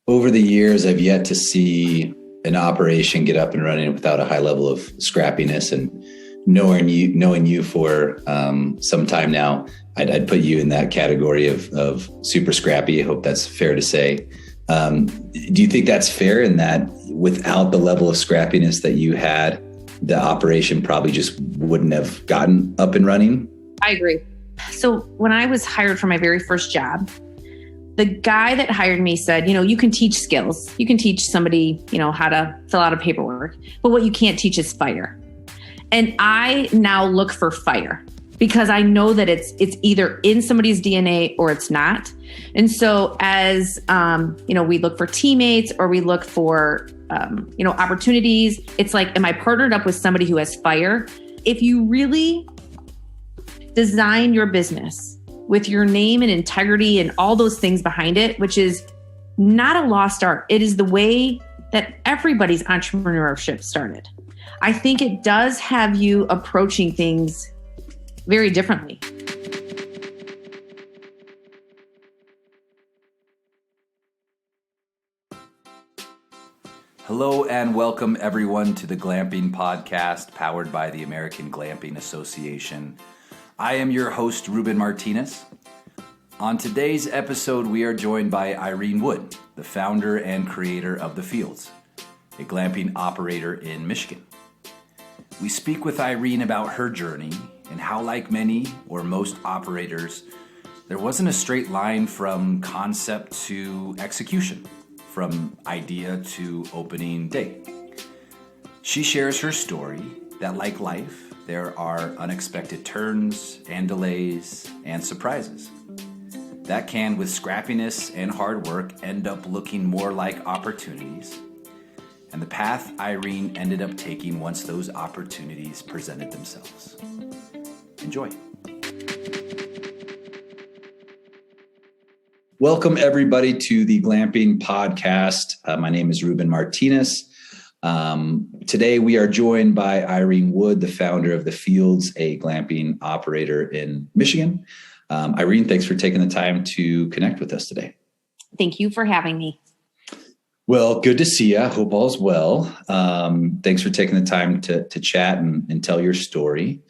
Over the years, I've yet to see an operation get up and running without a high level of scrappiness. And knowing you for some time now, I'd put you in that category of super scrappy. I hope that's fair to say. Do you think that's fair in that without the level of scrappiness that you had, the operation probably just wouldn't have gotten up and running? I agree. So when I was hired for my very first job, the guy that hired me said, you can teach skills. You can teach somebody, how to fill out a paperwork, but what you can't teach is fire. And I now look for fire because I know that it's either in somebody's DNA or it's not. And so as, we look for teammates or we look for, opportunities, it's like, am I partnered up with somebody who has fire? If you really design your business with your name and integrity and all those things behind it, which is not a lost art. It is the way that everybody's entrepreneurship started. I think it does have you approaching things very differently. Hello and welcome everyone to the Glamping podcast powered by the American Glamping Association. I am your host, Ruben Martinez. On today's episode, we are joined by Irene Wood, the founder and creator of The Fields, a glamping operator in Michigan. We speak with Irene about her journey and how, like many or most operators, there wasn't a straight line from concept to execution, from idea to opening day. She shares her story that, like life, there are unexpected turns and delays and surprises that can, with scrappiness and hard work, end up looking more like opportunities, and the path Irene ended up taking once those opportunities presented themselves. Enjoy. Welcome, everybody, to the Glamping podcast. My name is Ruben Martinez. Today, we are joined by Irene Wood, the founder of The Fields, a glamping operator in Michigan. Irene, thanks for taking the time to connect with us today. Thank you for having me. Well, good to see you. I hope all's well. Thanks for taking the time to chat and tell your story.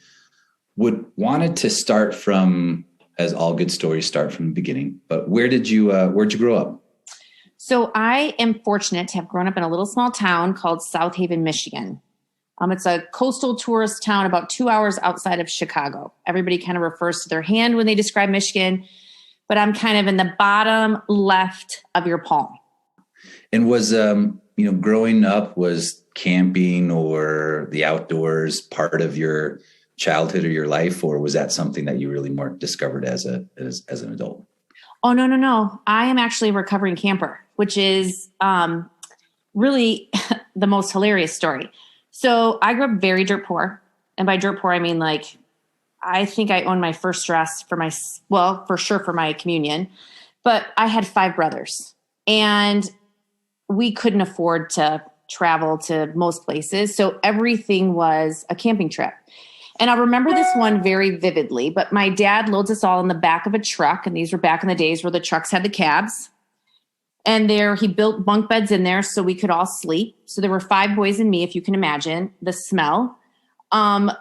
Wanted to start from, as all good stories start from the beginning, but where'd you grow up? So I am fortunate to have grown up in a little small town called South Haven, Michigan. It's a coastal tourist town about 2 hours outside of Chicago. Everybody kind of refers to their hand when they describe Michigan, but I'm kind of in the bottom left of your palm. And was, growing up, was camping or the outdoors part of your childhood or your life, or was that something that you really more discovered as an adult? Oh, no. I am actually a recovering camper, which is really the most hilarious story. So I grew up very dirt poor. And by dirt poor, I mean, I think I owned my first dress for sure for my communion. But I had 5 brothers. And we couldn't afford to travel to most places. So everything was a camping trip. And I remember this one very vividly, but my dad loads us all in the back of a truck. And these were back in the days where the trucks had the cabs. And he built bunk beds in there so we could all sleep. So there were 5 boys and me, if you can imagine the smell. I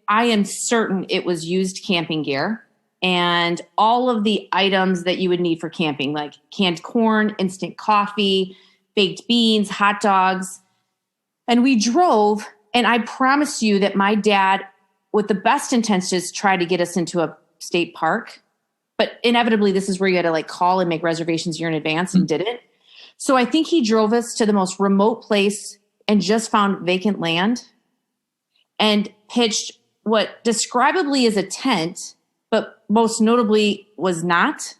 am certain it was used camping gear and all of the items that you would need for camping, like canned corn, instant coffee, baked beans, hot dogs. And we drove, and I promise you that my dad, with the best intentions, tried to get us into a state park. But inevitably, this is where you had to call and make reservations a year in advance and didn't. So I think he drove us to the most remote place and just found vacant land and pitched what describably is a tent, but most notably was not.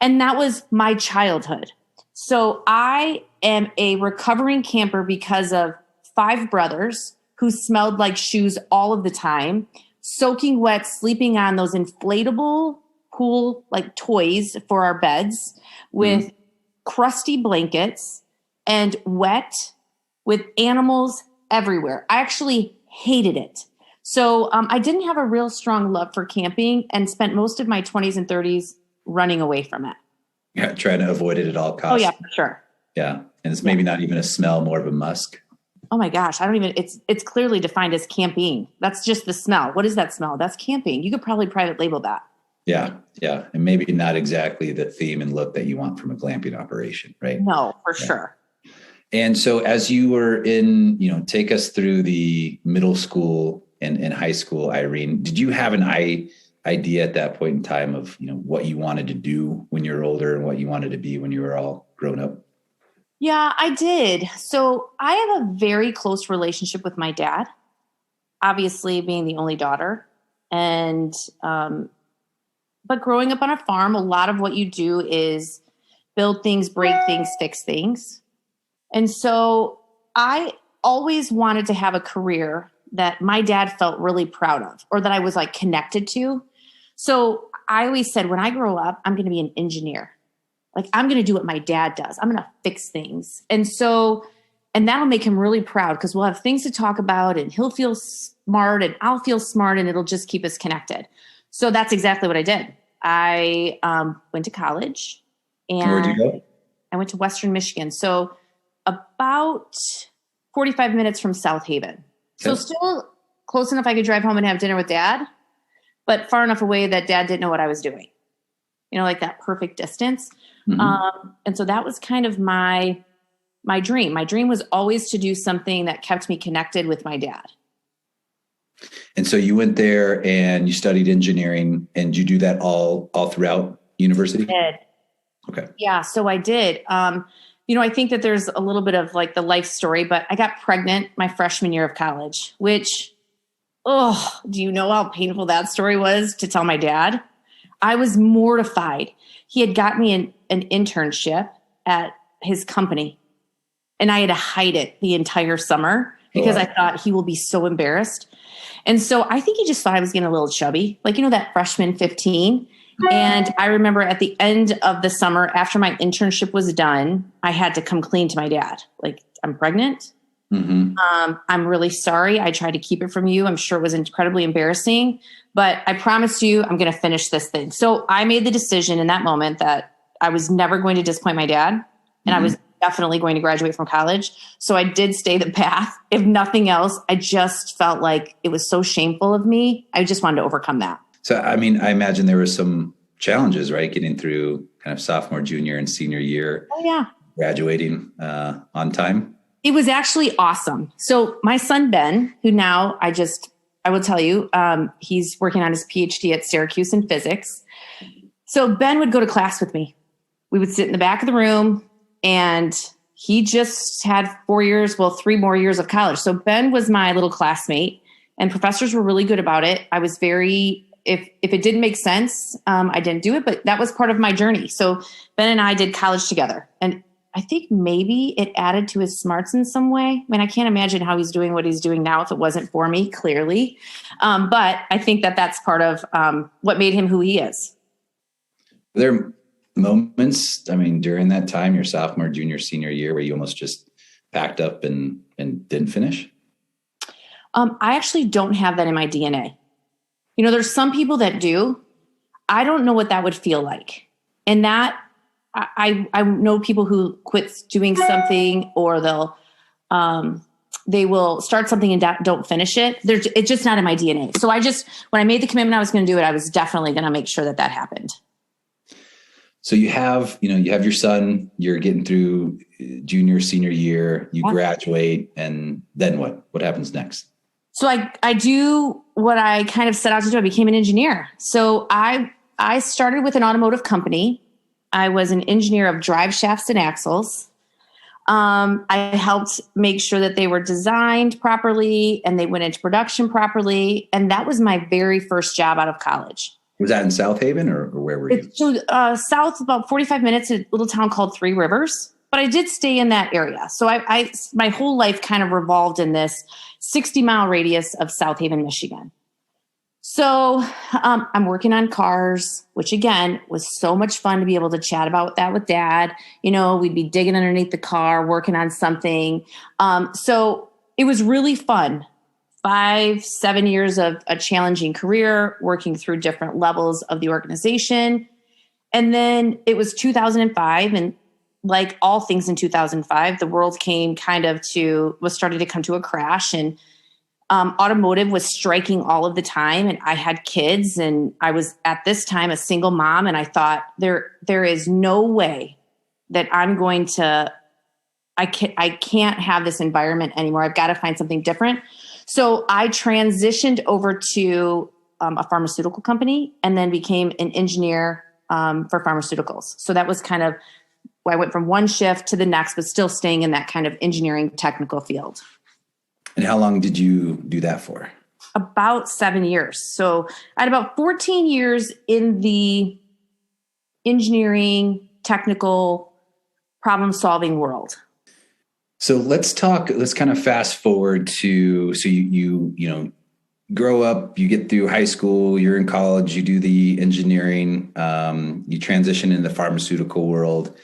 And that was my childhood. So I am a recovering camper because of 5 brothers who smelled like shoes all of the time, soaking wet, sleeping on those inflatable cool toys for our beds with crusty blankets and wet with animals everywhere. I actually hated it. So I didn't have a real strong love for camping and spent most of my 20s and 30s running away from it. Yeah, trying to avoid it at all costs. Oh, yeah, for sure. Yeah. And it's maybe not even a smell, more of a musk. Oh my gosh. It's clearly defined as camping. That's just the smell. What is that smell? That's camping. You could probably private label that. Yeah. Yeah. And maybe not exactly the theme and look that you want from a glamping operation, right? No, for sure. And so as you were in, take us through the middle school and high school, Irene, did you have an idea at that point in time of, what you wanted to do when you were older and what you wanted to be when you were all grown up? Yeah, I did. So I have a very close relationship with my dad, obviously being the only daughter. And, but growing up on a farm, a lot of what you do is build things, break things, fix things. And so I always wanted to have a career that my dad felt really proud of or that I was like connected to. So I always said, when I grow up, I'm going to be an engineer. Like, I'm going to do what my dad does. I'm going to fix things. And that'll make him really proud because we'll have things to talk about and he'll feel smart and I'll feel smart and it'll just keep us connected. So that's exactly what I did. I went to college and where'd you go? I went to Western Michigan. So about 45 minutes from South Haven. So Okay. still close enough I could drive home and have dinner with dad, but far enough away that dad didn't know what I was doing. Like that perfect distance. Mm-hmm. And so that was kind of my dream. My dream was always to do something that kept me connected with my dad. And so you went there and you studied engineering, and you do that all throughout university? I did. Okay. Yeah, so I did. I think that there's a little bit of like the life story, but I got pregnant my freshman year of college, which, do you know how painful that story was to tell my dad? I was mortified. He had got me an internship at his company, and I had to hide it the entire summer because I thought he will be so embarrassed. And so I think he just thought I was getting a little chubby, like, that freshman 15. And I remember at the end of the summer, after my internship was done, I had to come clean to my dad. Like, I'm pregnant. Mm-hmm. I'm really sorry. I tried to keep it from you. I'm sure it was incredibly embarrassing, but I promise you I'm going to finish this thing. So I made the decision in that moment that I was never going to disappoint my dad, and I was definitely going to graduate from college. So I did stay the path. If nothing else, I just felt like it was so shameful of me. I just wanted to overcome that. So, I imagine there were some challenges, right? Getting through kind of sophomore, junior, and senior year. Oh, yeah. Graduating on time. It was actually awesome. So my son, Ben, who now I will tell you, he's working on his PhD at Syracuse in physics. So Ben would go to class with me. We would sit in the back of the room, and he just had 3 more years of college. So Ben was my little classmate, and professors were really good about it. I was if it didn't make sense, I didn't do it, but that was part of my journey. So Ben and I did college together, and I think maybe it added to his smarts in some way. I can't imagine how he's doing what he's doing now if it wasn't for me, clearly. But I think that that's part of what made him who he is. Were there moments, during that time, your sophomore, junior, senior year, where you almost just packed up and didn't finish? I actually don't have that in my DNA. There's some people that do. I don't know what that would feel like. And that I know people who quit doing something, or they will start something and don't finish it. It's just not in my DNA. So when I made the commitment I was going to do it, I was definitely going to make sure that happened. So you have your son, you're getting through junior, senior year, you graduate, and then what? What happens next? So I do what I kind of set out to do. I became an engineer. So I started with an automotive company. I was an engineer of drive shafts and axles. I helped make sure that they were designed properly and they went into production properly. And that was my very first job out of college. Was that in South Haven or where were you? So south, about 45 minutes, a little town called Three Rivers. But I did stay in that area. So my whole life kind of revolved in this 60-mile radius of South Haven, Michigan. So I'm working on cars, which again was so much fun to be able to chat about that with Dad. We'd be digging underneath the car, working on something. So it was really fun. 5-7 years of a challenging career, working through different levels of the organization. And then it was 2005, and like all things in 2005, the world was starting to come to a crash, and automotive was striking all of the time. And I had kids, and I was at this time a single mom. And I thought there is no way that I can't have this environment anymore. I've got to find something different. So I transitioned over to a pharmaceutical company, and then became an engineer for pharmaceuticals. So that was kind of where I went from one shift to the next, but still staying in that kind of engineering technical field. And how long did you do that for? About 7 years. So I had about 14 years in the engineering, technical, problem-solving world. So let's kind of fast forward to, so you grow up, you get through high school, you're in college, you do the engineering, you transition into the pharmaceutical world.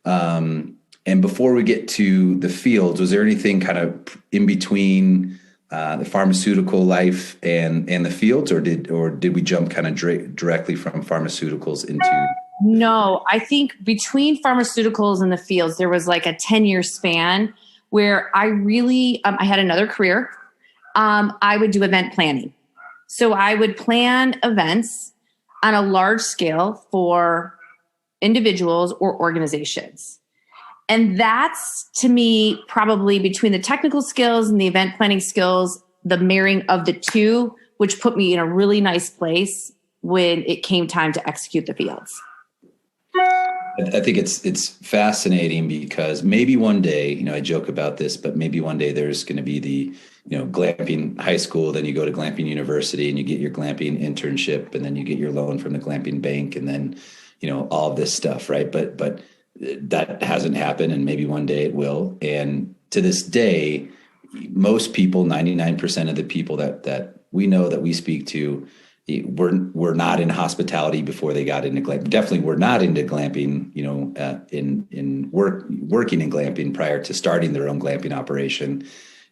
And before we get to the fields, was there anything kind of in between the pharmaceutical life and the fields, or did we jump kind of directly from pharmaceuticals into? No, I think between pharmaceuticals and the fields, there was like a 10-year span where I really, I had another career. I would do event planning. So I would plan events on a large scale for individuals or organizations. And that's, to me, probably between the technical skills and the event planning skills, the marrying of the two, which put me in a really nice place when it came time to execute the fields. I think it's fascinating because maybe one day, I joke about this, but maybe one day there's going to be the, glamping high school, then you go to glamping university and you get your glamping internship, and then you get your loan from the glamping bank, and then, all this stuff, right? But that hasn't happened, and maybe one day it will. And to this day, most people, 99% of the people that we know, that we speak to, were not in hospitality before they got into glamping. Definitely were not into glamping, working in glamping prior to starting their own glamping operation.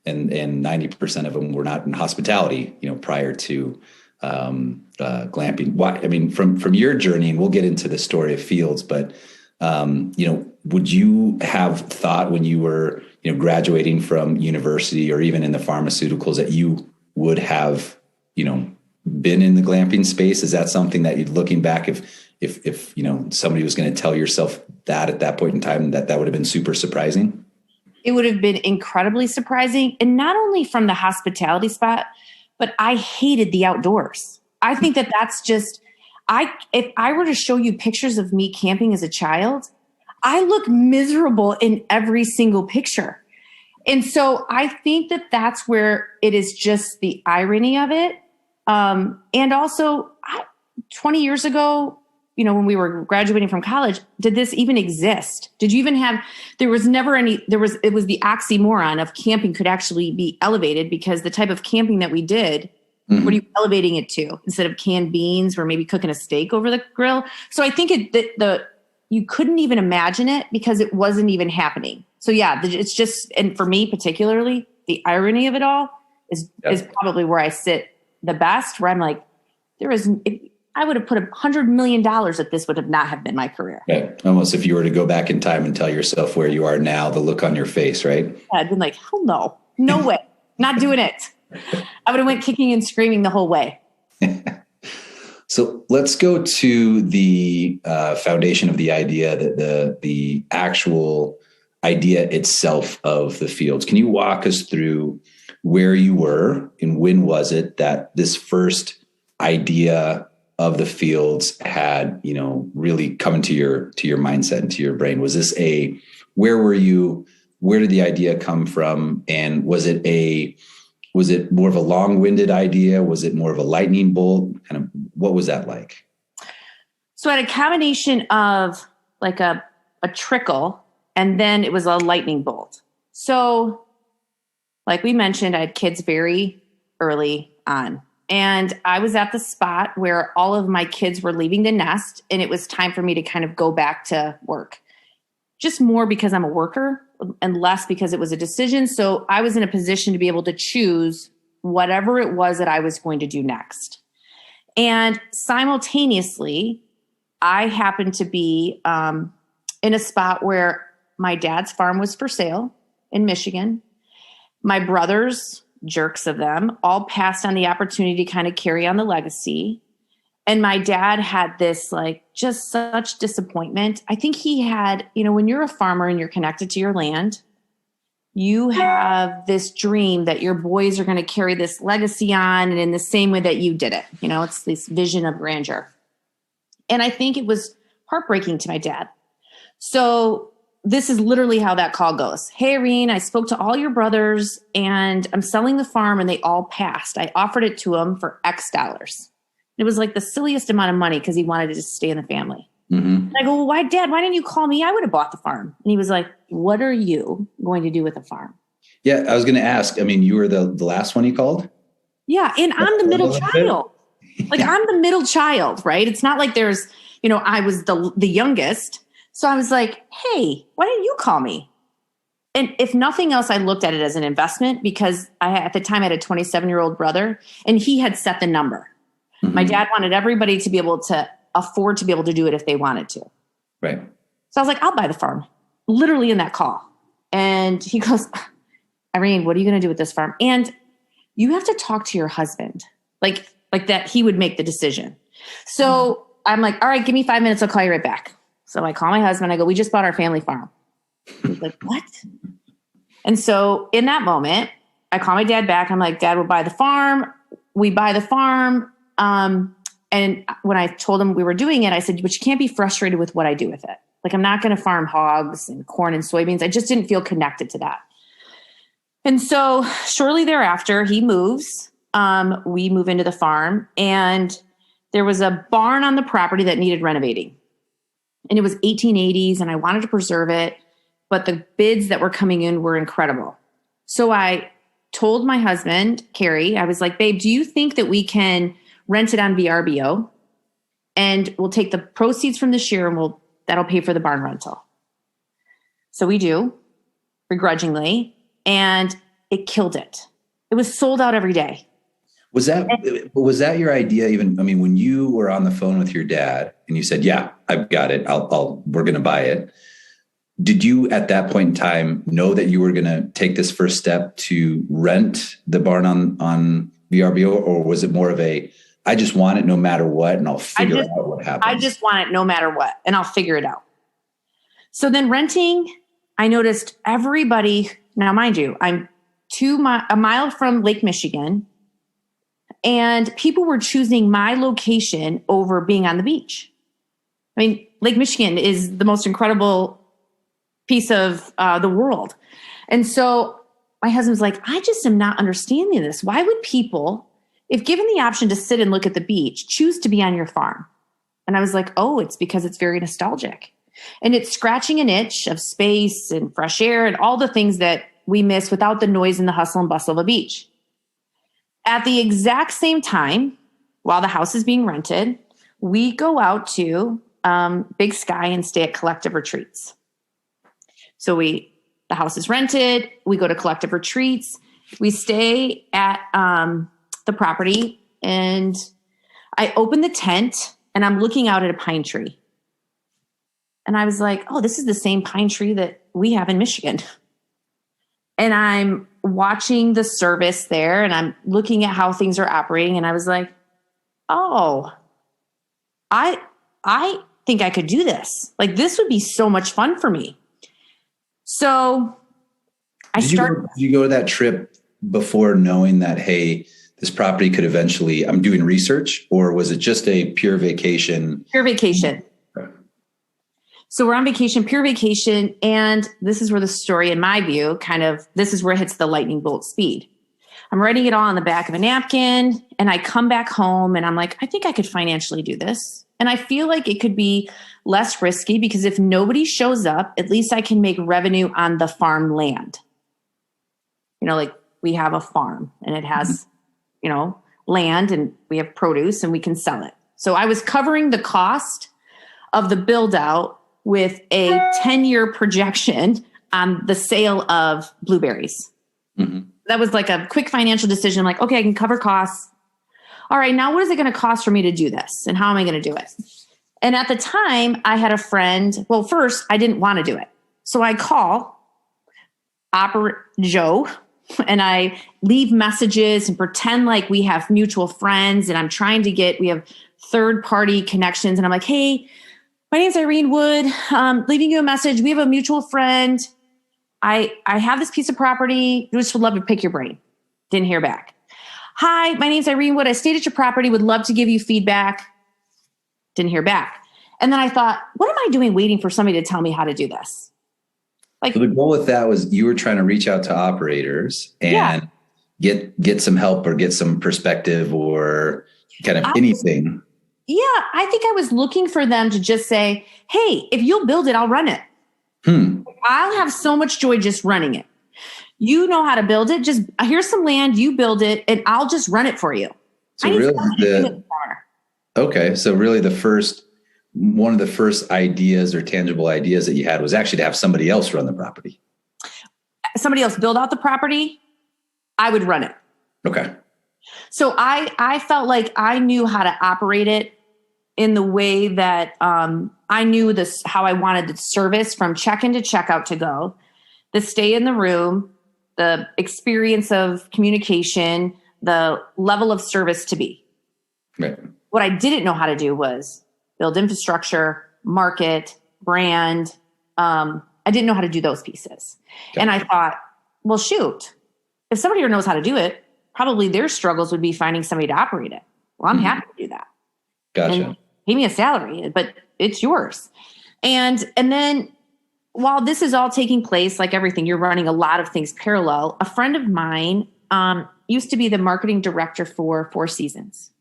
And 90% of them were not in hospitality, prior to glamping. Why? I mean, from your journey, and we'll get into the story of fields, but would you have thought when you were, graduating from university or even in the pharmaceuticals that you would have, been in the glamping space? Is that something that you're looking back, if somebody was going to tell yourself that at that point in time, that would have been super surprising? It would have been incredibly surprising. And not only from the hospitality spot, but I hated the outdoors. I think that's just, if I were to show you pictures of me camping as a child, I look miserable in every single picture. And so I think that's where it is just the irony of it. And also 20 years ago, when we were graduating from college, did this even exist? Did you even have, it was the oxymoron of camping could actually be elevated, because the type of camping that we did, mm-hmm. What are you elevating it to? Instead of canned beans or maybe cooking a steak over the grill. So I think you couldn't even imagine it because it wasn't even happening. So yeah, it's just, and for me particularly, the irony of it all is probably where I sit the best, where I'm like, I would have put $100 million that this would not have been my career. Yeah. Almost if you were to go back in time and tell yourself where you are now, the look on your face, right? Yeah, I'd been like, hell no way, not doing it. I would have went kicking and screaming the whole way. So let's go to the foundation of the idea, that the actual idea itself of the fields. Can you walk us through where you were and when was it that this first idea of the fields had, really come into your mindset, into your brain? Was this where were you? Where did the idea come from? And was it more of a long-winded idea? Was it more of a lightning bolt? Kind of, what was that like? So I had a combination of like a trickle, and then it was a lightning bolt. So like we mentioned, I had kids very early on. And I was at the spot where all of my kids were leaving the nest, and it was time for me to kind of go back to work. Just more because I'm a worker and less because it was a decision. So I was in a position to be able to choose whatever it was that I was going to do next. And simultaneously, I happened to be in a spot where my dad's farm was for sale in Michigan. My brothers, jerks of them, all passed on the opportunity to kind of carry on the legacy. And my dad had this like just such disappointment. I think he had, when you're a farmer and you're connected to your land, you have this dream that your boys are going to carry this legacy on, and in the same way that you did it. It's this vision of grandeur. And I think it was heartbreaking to my dad. So this is literally how that call goes. Hey, Irene, I spoke to all your brothers and I'm selling the farm, and they all passed. I offered it to them for X dollars. It was like the silliest amount of money because he wanted to just stay in the family. Mm-hmm. And I go, well, why, Dad, why didn't you call me? I would have bought the farm. And he was like, what are you going to do with the farm? Yeah, I was going to ask. I mean, you were the last one he called? Yeah, and I'm the middle child. Like, I'm the middle child, right? It's not like there's, I was the youngest. So I was like, hey, why didn't you call me? And if nothing else, I looked at it as an investment because at the time I had a 27-year-old brother, and he had set the number. Mm-hmm. My dad wanted everybody to be able to afford to be able to do it if they wanted to. Right. So I was like, I'll buy the farm, literally in that call. And he goes, Irene, what are you going to do with this farm? And you have to talk to your husband, like that he would make the decision. So I'm like, all right, give me 5 minutes. I'll call you right back. So I call my husband. I go, we just bought our family farm. He's like, what? And so in that moment, I call my dad back. I'm like, Dad, we'll buy the farm. We buy the farm. And when I told him we were doing it, I said, but you can't be frustrated with what I do with it. Like, I'm not going to farm hogs and corn and soybeans. I just didn't feel connected to that. And so shortly thereafter, he moves. We move into the farm, and there was a barn on the property that needed renovating. And it was 1880s, and I wanted to preserve it, but the bids that were coming in were incredible. So I told my husband, Carrie, I was like, babe, do you think that we can rent it on VRBO, and we'll take the proceeds from this year and that'll pay for the barn rental? So we do, begrudgingly, and it killed it. It was sold out every day. Was that your idea? Even, I mean, when you were on the phone with your dad and you said, yeah, I've got it. We're going to buy it. Did you at that point in time know that you were going to take this first step to rent the barn on VRBO, or was it more of I just want it no matter what, and I'll figure out what happens? I just want it no matter what, and I'll figure it out. So then renting, I noticed everybody, now mind you, I'm a mile from Lake Michigan, and people were choosing my location over being on the beach. I mean, Lake Michigan is the most incredible piece of the world. And so my husband's like, I just am not understanding this. Why would people, if given the option to sit and look at the beach, choose to be on your farm? And I was like, oh, it's because it's very nostalgic. And it's scratching an itch of space and fresh air and all the things that we miss without the noise and the hustle and bustle of a beach. At the exact same time, while the house is being rented, we go out to Big Sky and stay at collective retreats. So the house is rented. We go to collective retreats. We stay at the property, and I open the tent, and I'm looking out at a pine tree. And I was like, oh, this is the same pine tree that we have in Michigan. And I'm watching the service there, and I'm looking at how things are operating. And I was like, oh, I think I could do this. Like, this would be so much fun for me. So Did you go to that trip before knowing that, hey, this property could eventually, I'm doing research, or was it just a pure vacation? Pure vacation. Okay. So we're on vacation, pure vacation. And this is where the story, in my view, this is where it hits the lightning bolt speed. I'm writing it all on the back of a napkin, and I come back home and I'm like, I think I could financially do this. And I feel like it could be less risky because if nobody shows up, at least I can make revenue on the farm land. Like we have a farm and it has, land, and we have produce and we can sell it. So I was covering the cost of the build out with a 10-year projection on the sale of blueberries. Mm-hmm. That was like a quick financial decision. Like, okay, I can cover costs. All right, now what is it going to cost for me to do this? And how am I going to do it? And at the time, I had a friend. Well, first, I didn't want to do it. So I call Joe and I leave messages and pretend like we have mutual friends. And I'm trying to we have third party connections. And I'm like, hey, my name's Irene Wood. Leaving you a message. We have a mutual friend. I have this piece of property. Just would love to pick your brain. Didn't hear back. Hi, my name's Irene Wood. I stayed at your property. Would love to give you feedback. Didn't hear back. And then I thought, what am I doing waiting for somebody to tell me how to do this? Like, so the goal with that was you were trying to reach out to operators and get some help or get some perspective or kind of anything. Yeah, I think I was looking for them to just say, hey, if you'll build it, I'll run it. I'll have so much joy just running it. You know how to build it. Just here's some land, you build it, and I'll just run it for you. So really so really one of the first ideas or tangible ideas that you had was actually to have somebody else run the property. Somebody else build out the property, I would run it. Okay. So I felt like I knew how to operate it in the way that I knew how I wanted the service from check-in to checkout to go, the stay in the room, the experience of communication, the level of service to be. Right. What I didn't know how to do was build infrastructure, market, brand. I didn't know how to do those pieces. Okay. And I thought, well, shoot, if somebody here knows how to do it, probably their struggles would be finding somebody to operate it. Well, I'm happy to do that. Gotcha. And pay me a salary, but it's yours. And then while this is all taking place, like everything, you're running a lot of things parallel. A friend of mine used to be the marketing director for Four Seasons.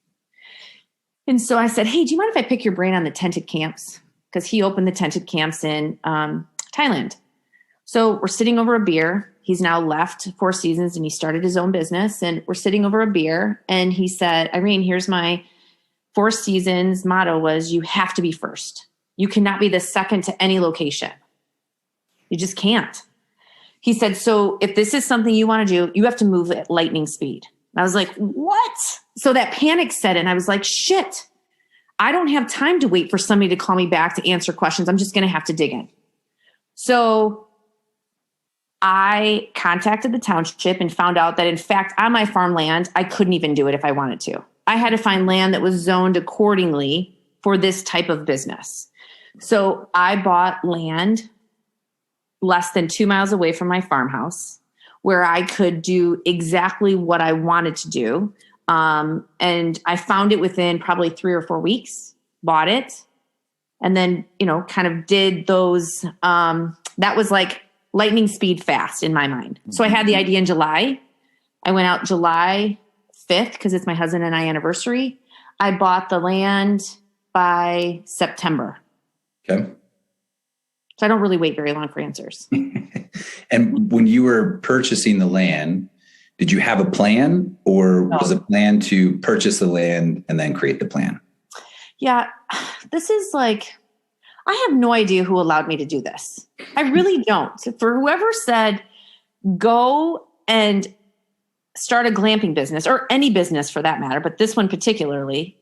And so I said, hey, do you mind if I pick your brain on the tented camps? Because he opened the tented camps in Thailand. So we're sitting over a beer. He's now left Four Seasons and he started his own business. And we're sitting over a beer. And he said, Irene, here's my Four Seasons motto was, you have to be first. You cannot be the second to any location. You just can't. He said, so if this is something you want to do, you have to move at lightning speed. And I was like, what? So that panic set in. I was like, shit, I don't have time to wait for somebody to call me back to answer questions. I'm just going to have to dig in. So I contacted the township and found out that, in fact, on my farmland, I couldn't even do it if I wanted to. I had to find land that was zoned accordingly for this type of business. So I bought land less than 2 miles away from my farmhouse where I could do exactly what I wanted to do. And I found it within probably 3 or 4 weeks, bought it, and then, kind of did those. That was like lightning speed fast in my mind. So I had the idea in July. I went out July 5th because it's my husband and I anniversary. I bought the land by September. Okay. So I don't really wait very long for answers. And when you were purchasing the land, did you have a plan, or was a plan to purchase the land and then create the plan? Yeah, this is like, I have no idea who allowed me to do this. I really don't. For whoever said, go and start a glamping business, or any business for that matter, but this one particularly,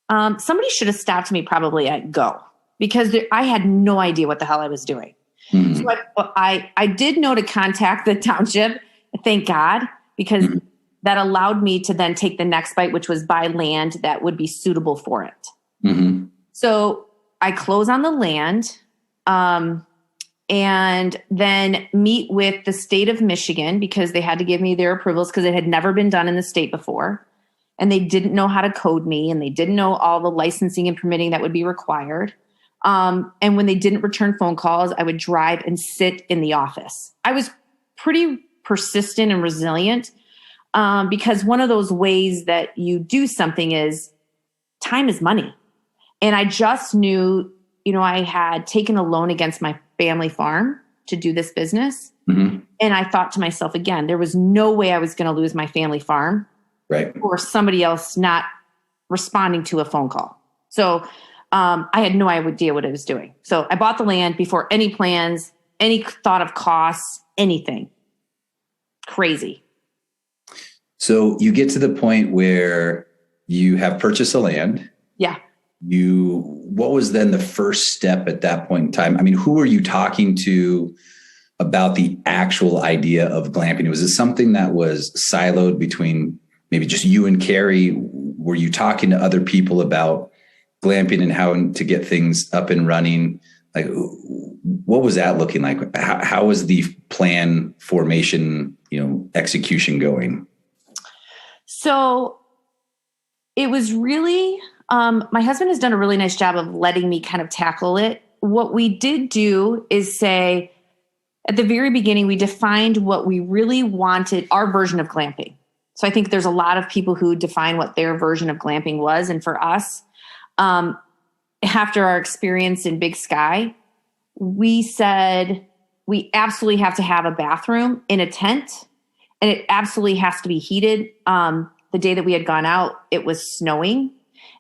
somebody should have stopped me probably at go, because I had no idea what the hell I was doing. Mm-hmm. So I did know to contact the township, thank God, because that allowed me to then take the next bite, which was buy land that would be suitable for it. Mm-hmm. So I close on the land and then meet with the state of Michigan, because they had to give me their approvals because it had never been done in the state before. And they didn't know how to code me, and they didn't know all the licensing and permitting that would be required. And when they didn't return phone calls, I would drive and sit in the office. I was pretty persistent and resilient because one of those ways that you do something is time is money. And I just knew, I had taken a loan against my family farm to do this business. Mm-hmm. And I thought to myself, again, there was no way I was going to lose my family farm, right, or somebody else not responding to a phone call. So I had no idea what I was doing. So I bought the land before any plans, any thought of costs, anything. Crazy. So you get to the point where you have purchased the land. Yeah. what was then the first step at that point in time? I mean, who were you talking to about the actual idea of glamping? Was it something that was siloed between maybe just you and Carrie? Were you talking to other people about glamping and how to get things up and running? Like, what was that looking like? How was the plan formation, execution going? So it was really, my husband has done a really nice job of letting me kind of tackle it. What we did do is say, at the very beginning, we defined what we really wanted, our version of glamping. So I think there's a lot of people who define what their version of glamping was. And for us, after our experience in Big Sky, we said we absolutely have to have a bathroom in a tent, and it absolutely has to be heated. The day that we had gone out, it was snowing.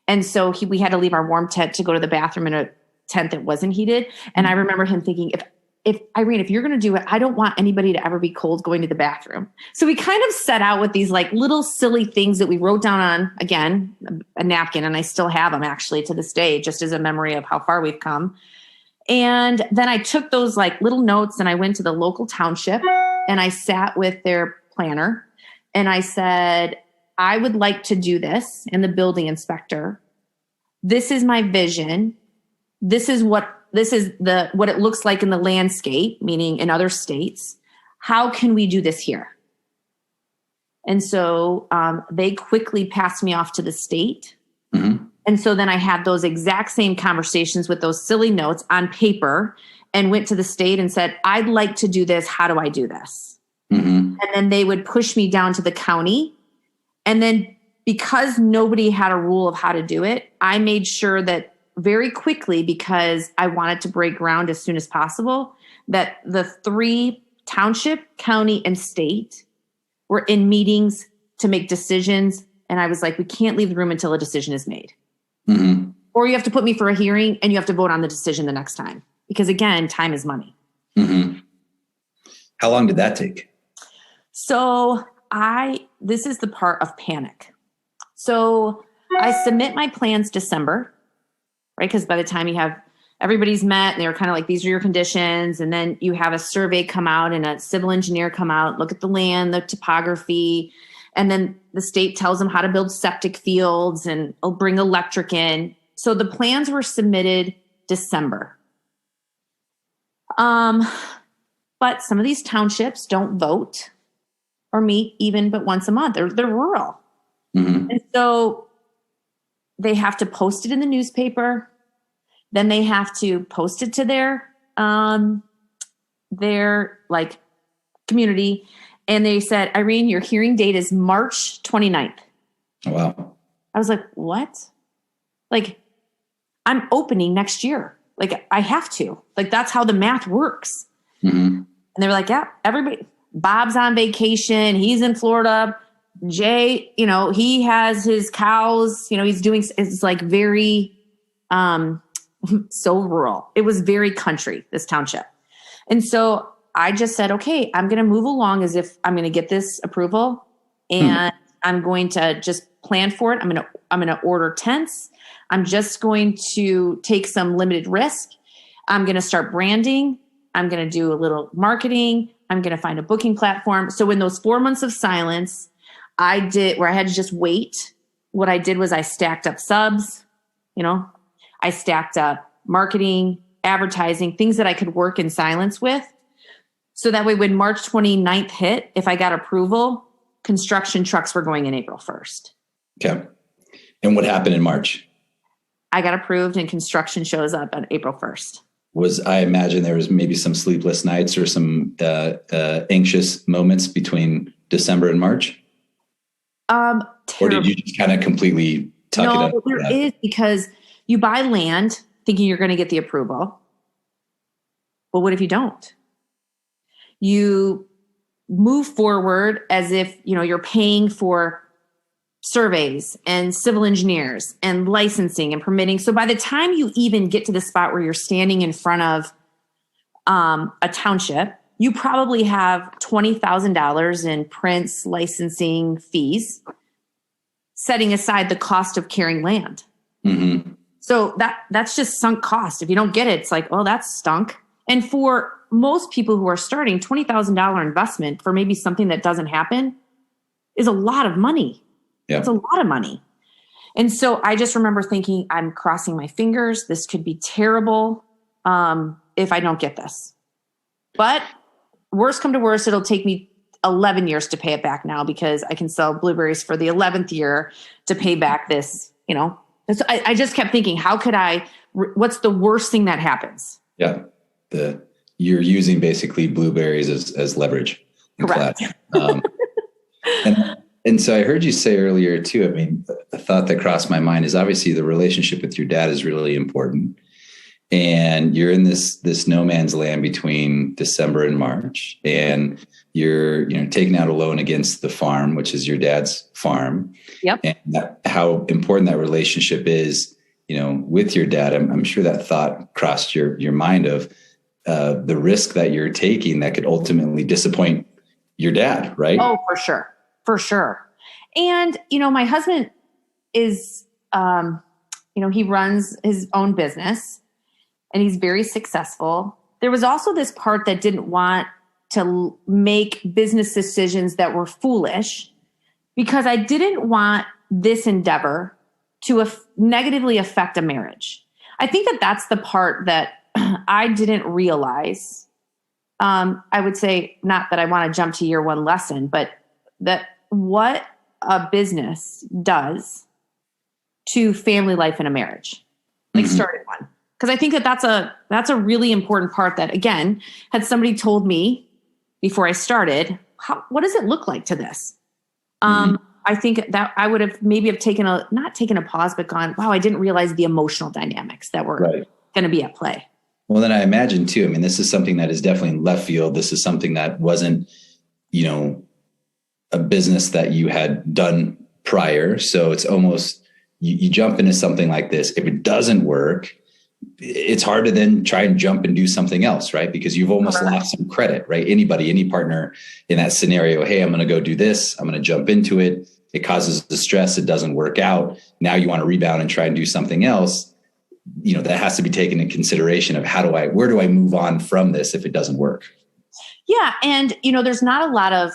And so we had to leave our warm tent to go to the bathroom in a tent that wasn't heated. And I remember him thinking, if Irene, if you're going to do it, I don't want anybody to ever be cold going to the bathroom. So we kind of set out with these like little silly things that we wrote down on, again, a napkin. And I still have them actually to this day, just as a memory of how far we've come. And then I took those like little notes and I went to the local township and I sat with their planner and I said, I would like to do this, and the building inspector. This is my vision. This is what it looks like in the landscape, meaning in other states. How can we do this here? And so they quickly passed me off to the state. Mm-hmm. And so then I had those exact same conversations with those silly notes on paper and went to the state and said, I'd like to do this. How do I do this? Mm-hmm. And then they would push me down to the county. And then because nobody had a rule of how to do it, I made sure that very quickly, because I wanted to break ground as soon as possible, that the 3 township, county, and state were in meetings to make decisions. And I was like, we can't leave the room until a decision is made. Mm-hmm. Or you have to put me for a hearing and you have to vote on the decision the next time. Because again, time is money. Mm-hmm. How long did that take? So this is the part of panic. So I submit my plans December, right? Because by the time you have everybody's met and they were kind of like, these are your conditions. And then you have a survey come out and a civil engineer come out, look at the land, the topography. And then the state tells them how to build septic fields and bring electric in. So the plans were submitted December. But some of these townships don't vote or meet even but once a month. They're rural. Mm-hmm. And so they have to post it in the newspaper. Then they have to post it to their like community. And they said, Irene, your hearing date is March 29th. Oh, wow. I was like, what? Like, I'm opening next year. Like, I have to. Like, that's how the math works. Mm-hmm. And they were like, yeah, everybody. Bob's on vacation. He's in Florida. Jay, he has his cows. He's doing, it's like very, so rural. It was very country, this township. And so I just said, okay, I'm going to move along as if I'm going to get this approval and I'm going to just plan for it. I'm going to order tents. I'm just going to take some limited risk. I'm going to start branding. I'm going to do a little marketing. I'm going to find a booking platform. So in those 4 months of silence, I did where I had to just wait. What I did was I stacked up subs, I stacked up marketing, advertising, things that I could work in silence with. So that way, when March 29th hit, if I got approval, construction trucks were going in April 1st. Okay. And what happened in March? I got approved and construction shows up on April 1st. I imagine there was maybe some sleepless nights or some anxious moments between December and March? Or did you just kind of completely tuck it up? No, there is, because you buy land thinking you're going to get the approval. But what if you don't? You move forward as if, you're paying for surveys and civil engineers and licensing and permitting. So by the time you even get to the spot where you're standing in front of a township, you probably have $20,000 in prints, licensing fees, setting aside the cost of carrying land. Mm-hmm. So that's just sunk cost. If you don't get it, it's like, oh, that's stunk. And for most people who are starting, $20,000 investment for maybe something that doesn't happen is a lot of money. Yeah. It's a lot of money. And so I just remember thinking, I'm crossing my fingers. This could be terrible if I don't get this. But worst come to worst, it'll take me 11 years to pay it back now because I can sell blueberries for the 11th year to pay back this, you know. And so I just kept thinking, what's the worst thing that happens? Yeah. You're using basically blueberries as leverage. Correct. And so I heard you say earlier too, I mean, a thought that crossed my mind is obviously the relationship with your dad is really important. And you're in this no man's land between December and March, and you're, taking out a loan against the farm, which is your dad's farm. Yep. And how important that relationship is, with your dad. I'm sure that thought crossed your mind of the risk that you're taking that could ultimately disappoint your dad, right? Oh, for sure. For sure. And, my husband is, he runs his own business and he's very successful. There was also this part that didn't want to make business decisions that were foolish because I didn't want this endeavor to negatively affect a marriage. I think that that's the part that I didn't realize. I would say, not that I want to jump to year one lesson, but that what a business does to family life in a marriage, like started one. Because I think that that's a really important part that, again, had somebody told me before I started, what does it look like to this? I think that I would have maybe not taken a pause, but gone, wow, I didn't realize the emotional dynamics that were going to be at play. Well, then I imagine too, I mean, this is something that is definitely in left field. This is something that wasn't, a business that you had done prior. So it's almost, you jump into something like this. If it doesn't work, it's hard to then try and jump and do something else, right? Because you've almost lost some credit, right? Any partner in that scenario, hey, I'm going to go do this. I'm going to jump into it. It causes the stress. It doesn't work out. Now you want to rebound and try and do something else. That has to be taken into consideration of where do I move on from this if it doesn't work? Yeah. And, there's not a lot of,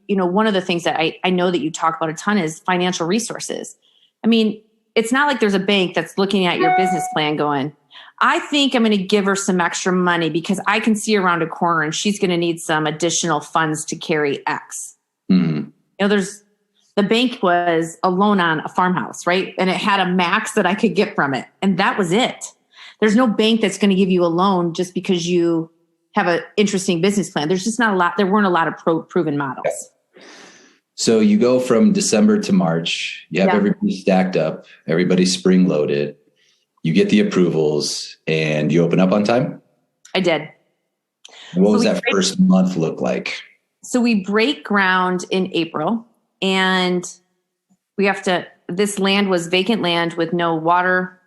one of the things that I know that you talk about a ton is financial resources. I mean, it's not like there's a bank that's looking at your business plan going, I think I'm going to give her some extra money because I can see around a corner and she's going to need some additional funds to carry X. Mm-hmm. The bank was a loan on a farmhouse, right? And it had a max that I could get from it. And that was it. There's no bank that's going to give you a loan just because you have an interesting business plan. There's just not a lot. There weren't a lot of proven models. Okay. So you go from December to March, you have everybody stacked up, everybody's spring loaded, you get the approvals and you open up on time? I did. What was that first month look like? So we break ground in April and this land was vacant land with no water,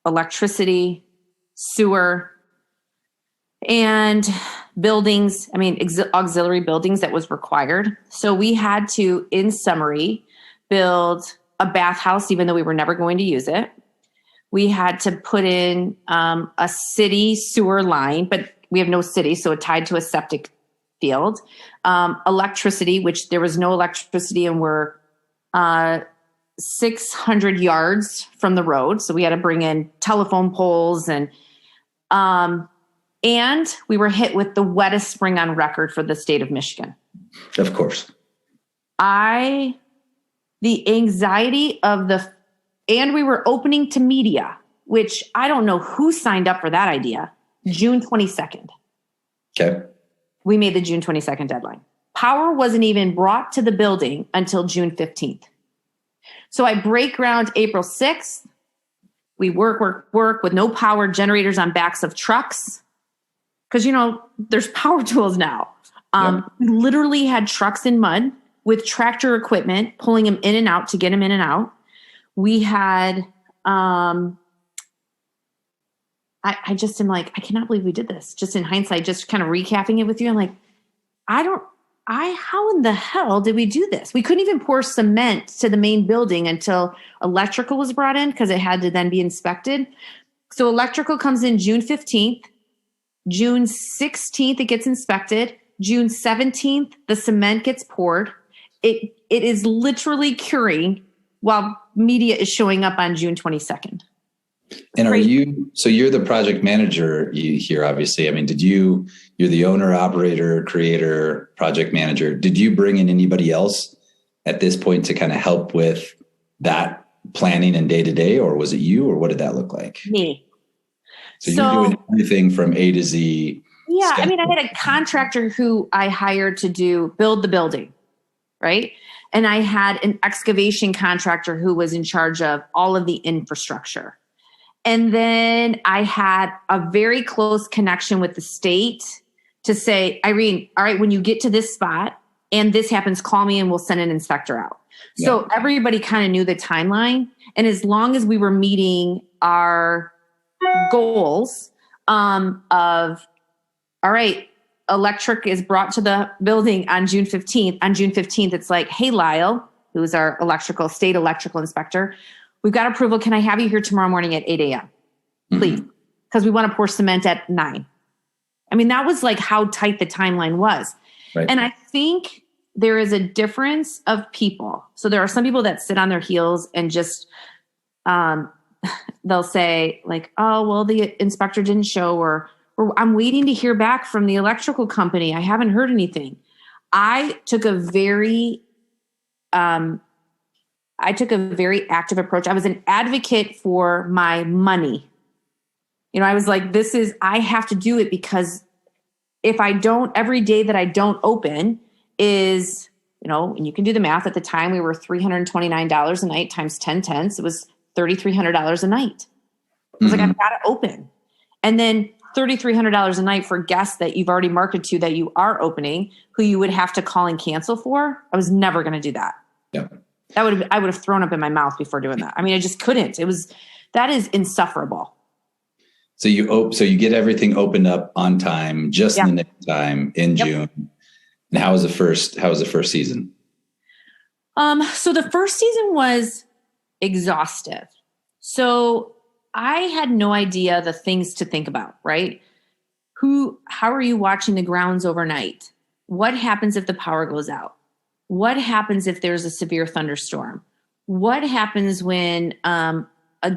electricity, sewer, and buildings, auxiliary buildings that was required. So we had to, in summary, build a bathhouse, even though we were never going to use it. We had to put in a city sewer line, but we have no city, so it tied to a septic field. Electricity, which there was no electricity, and we're 600 yards from the road. So we had to bring in telephone poles and we were hit with the wettest spring on record for the state of Michigan. Of course. The anxiety and we were opening to media, which I don't know who signed up for that idea, June 22nd. Okay. We made the June 22nd deadline. Power wasn't even brought to the building until June 15th. So I break ground April 6th. We work with no power, generators on backs of trucks. Because, there's power tools now. We literally had trucks in mud with tractor equipment, pulling them in and out to get them in and out. We had, I just am like, I cannot believe we did this. Just in hindsight, just kind of recapping it with you. I'm like, I how in the hell did we do this? We couldn't even pour cement to the main building until electrical was brought in because it had to then be inspected. So electrical comes in June 15th. June 16th, it gets inspected. June 17th, the cement gets poured. It is literally curing while media is showing up on June 22nd. And you're the project manager here, obviously. I mean, you're the owner, operator, creator, project manager. Did you bring in anybody else at this point to kind of help with that planning and day to day, or was it you, or what did that look like? Me. So you're doing everything from A to Z. Yeah. I mean, I had a contractor who I hired to build the building, right? And I had an excavation contractor who was in charge of all of the infrastructure. And then I had a very close connection with the state to say, Irene, all right, when you get to this spot and this happens, call me and we'll send an inspector out. Yeah. So everybody kind of knew the timeline. And as long as we were meeting our goals of, all right, electric is brought to the building on June 15th. On June 15th, it's like, hey, Lyle, who's our state electrical inspector, we've got approval. Can I have you here tomorrow morning at 8 a.m.? Please. Because we want to pour cement at 9. I mean, that was like how tight the timeline was. Right. And I think there is a difference of people. So there are some people that sit on their heels and just, they'll say like, oh, well, the inspector didn't show, or I'm waiting to hear back from the electrical company. I haven't heard anything. I took a very active approach. I was an advocate for my money. You know, I was like, I have to do it because if I don't, every day that I don't open is, you know, and you can do the math. At the time we were $329 a night times 10 tenths. It was $3,300 a night. I was like, I've got to open. And then $3,300 a night for guests that you've already marketed to that you are opening, who you would have to call and cancel for. I was never going to do that. Yeah. I would have thrown up in my mouth before doing that. I mean, I just couldn't. That is insufferable. So you get everything opened up on time, just in the nick of time in June. And how was the first season? So the first season was exhaustive. So I had no idea the things to think about, right? How are you watching the grounds overnight? What happens if the power goes out? What happens if there's a severe thunderstorm? What happens when a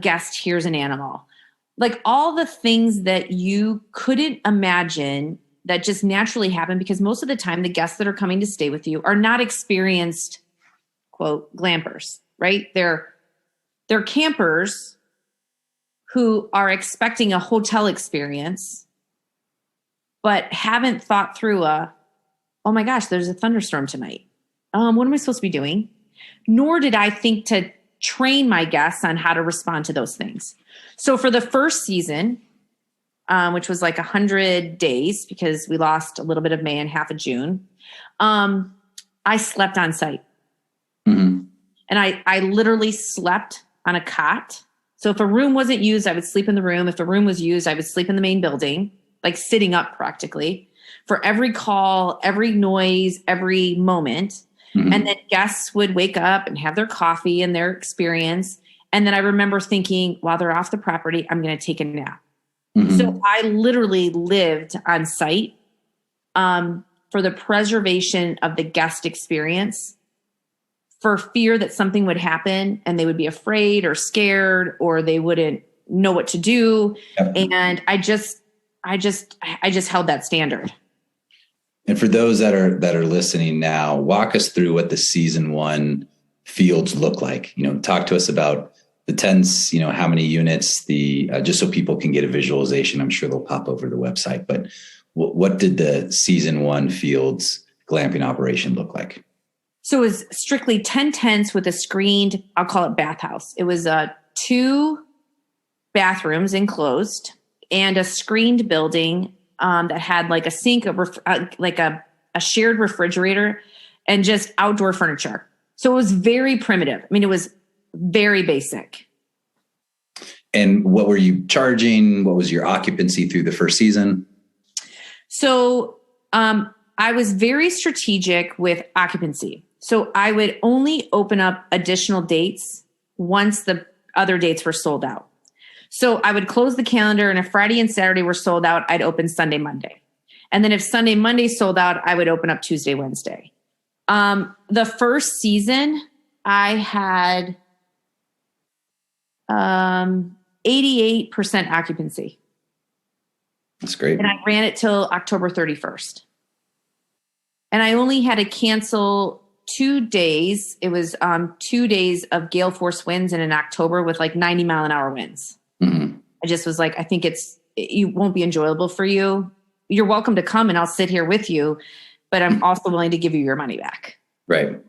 guest hears an animal? Like all the things that you couldn't imagine that just naturally happen, because most of the time the guests that are coming to stay with you are not experienced, quote, glampers, right? They're campers who are expecting a hotel experience, but haven't thought through oh my gosh, there's a thunderstorm tonight. What am I supposed to be doing? Nor did I think to train my guests on how to respond to those things. So for the first season, which was like 100 days because we lost a little bit of May and half of June, I slept on site. And I literally slept on a cot. So if a room wasn't used, I would sleep in the room. If a room was used, I would sleep in the main building, like sitting up practically for every call, every noise, every moment. And then guests would wake up and have their coffee and their experience. And then I remember thinking, while they're off the property, I'm going to take a nap. So I literally lived on site for the preservation of the guest experience, for fear that something would happen and they would be afraid or scared, or they wouldn't know what to do. And I just held that standard. And for those that are listening now, walk us through what the season 1 fields look like. You know, talk to us about the tents, you know, how many units, just so people can get a visualization. I'm sure they'll pop over the website, but what did the season 1 fields glamping operation look like? So it was strictly 10 tents with a screened, I'll call it bathhouse. It was 2 bathrooms enclosed and a screened building that had like a sink, like a shared refrigerator, and just outdoor furniture. So it was very primitive. I mean, it was very basic. And what were you charging? What was your occupancy through the first season? So I was very strategic with occupancy. So I would only open up additional dates once the other dates were sold out. So I would close the calendar, and if Friday and Saturday were sold out, I'd open Sunday, Monday. And then if Sunday, Monday sold out, I would open up Tuesday, Wednesday. The first season, I had 88% occupancy. That's great. And I ran it till October 31st. And I only had to cancel 2 days. It was 2 days of gale force winds in October with like 90 mile an hour winds. Mm-hmm. I just was like, I think it won't be enjoyable for you. You're welcome to come and I'll sit here with you, but I'm also willing to give you your money back. Right.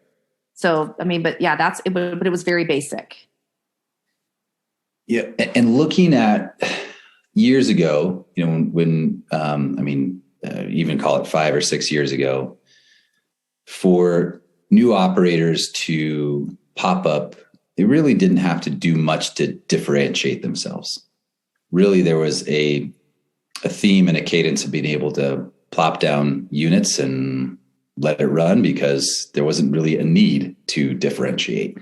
So, I mean, but yeah, but it was very basic. Yeah. And looking at years ago, when even call it 5 or 6 years ago, for new operators to pop up, they really didn't have to do much to differentiate themselves. Really, there was a theme and a cadence of being able to plop down units and let it run because there wasn't really a need to differentiate.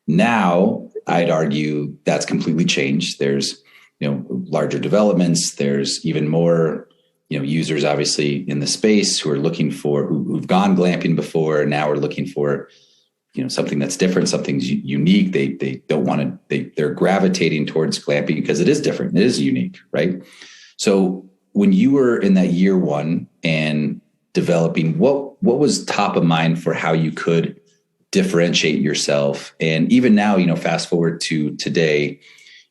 Now, I'd argue that's completely changed. There's, larger developments. There's even more, users obviously in the space who are looking for, who've gone glamping before, and now are looking for, something that's different, something's unique. They don't want to, they're gravitating towards glamping because it is different. It is unique, right? So when you were in that year one and developing, what was top of mind for how you could differentiate yourself? And even now, fast forward to today,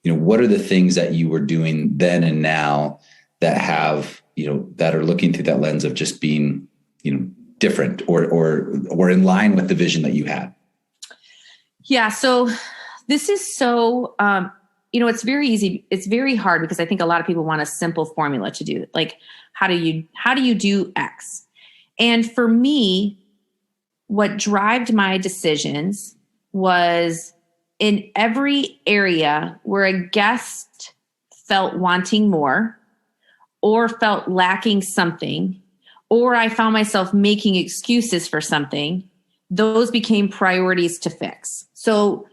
what are the things that you were doing then and now that have, that are looking through that lens of just being, different or in line with the vision that you had? Yeah. So this is so, it's very easy. It's very hard because I think a lot of people want a simple formula to do. Like, how do you do X? And for me, what drove my decisions was in every area where a guest felt wanting more or felt lacking something, or I found myself making excuses for something, those became priorities to fix. So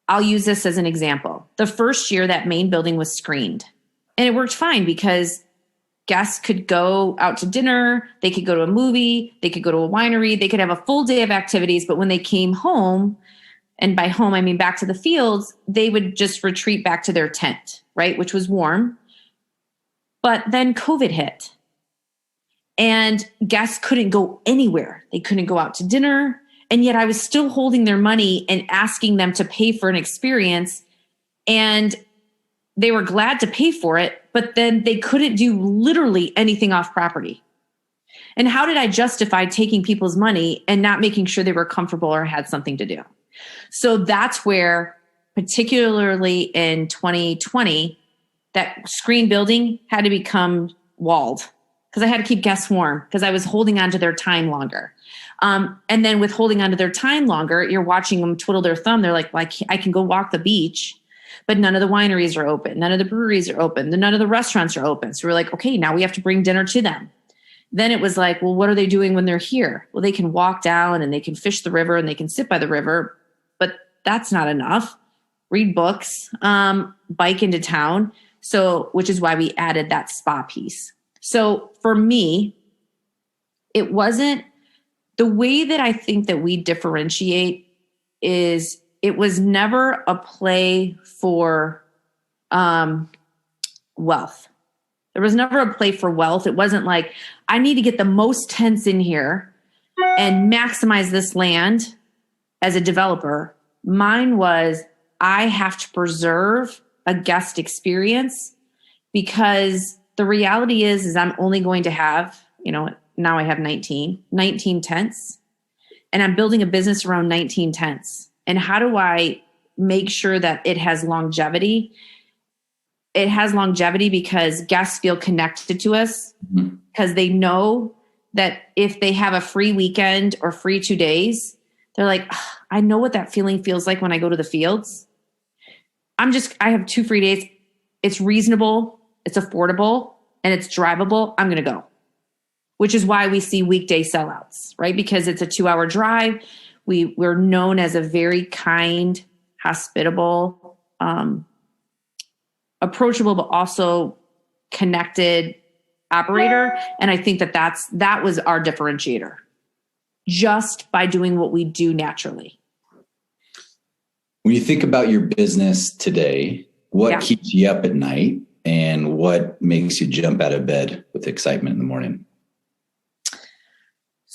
I'll use this as an example. The first year, that main building was screened, and it worked fine because guests could go out to dinner, they could go to a movie, they could go to a winery, they could have a full day of activities. But when they came home, and by home, I mean back to the fields, they would just retreat back to their tent, right? Which was warm. But then COVID hit. And guests couldn't go anywhere. They couldn't go out to dinner. And yet I was still holding their money and asking them to pay for an experience. And they were glad to pay for it, but then they couldn't do literally anything off property. And how did I justify taking people's money and not making sure they were comfortable or had something to do? So that's where, particularly in 2020, that screen building had to become walled, because I had to keep guests warm because I was holding on to their time longer. And then with holding on to their time longer, you're watching them twiddle their thumb. They're like, well, I can go walk the beach, but none of the wineries are open. None of the breweries are open. None of the restaurants are open. So we're like, okay, now we have to bring dinner to them. Then it was like, well, what are they doing when they're here? Well, they can walk down and they can fish the river and they can sit by the river, but that's not enough. Read books, bike into town. So, which is why we added that spa piece. So for me, it wasn't the way that I think that we differentiate is it was never a play for wealth. There was never a play for wealth. It wasn't like, I need to get the most tents in here and maximize this land as a developer. Mine was, I have to preserve a guest experience, because the reality is I'm only going to have, now I have 19 tents, and I'm building a business around 19 tents. And how do I make sure that it has longevity? It has longevity because guests feel connected to us, because they know that if they have a free weekend or free 2 days, they're like, I know what that feeling feels like when I go to the fields. I have 2 free days. It's reasonable, it's affordable, and it's drivable. I'm going to go. which is why we see weekday sellouts, right? Because it's a 2-hour drive. We're known as a very kind, hospitable, approachable, but also connected operator. And I think that was our differentiator, just by doing what we do naturally. When you think about your business today, what keeps you up at night and what makes you jump out of bed with excitement in the morning?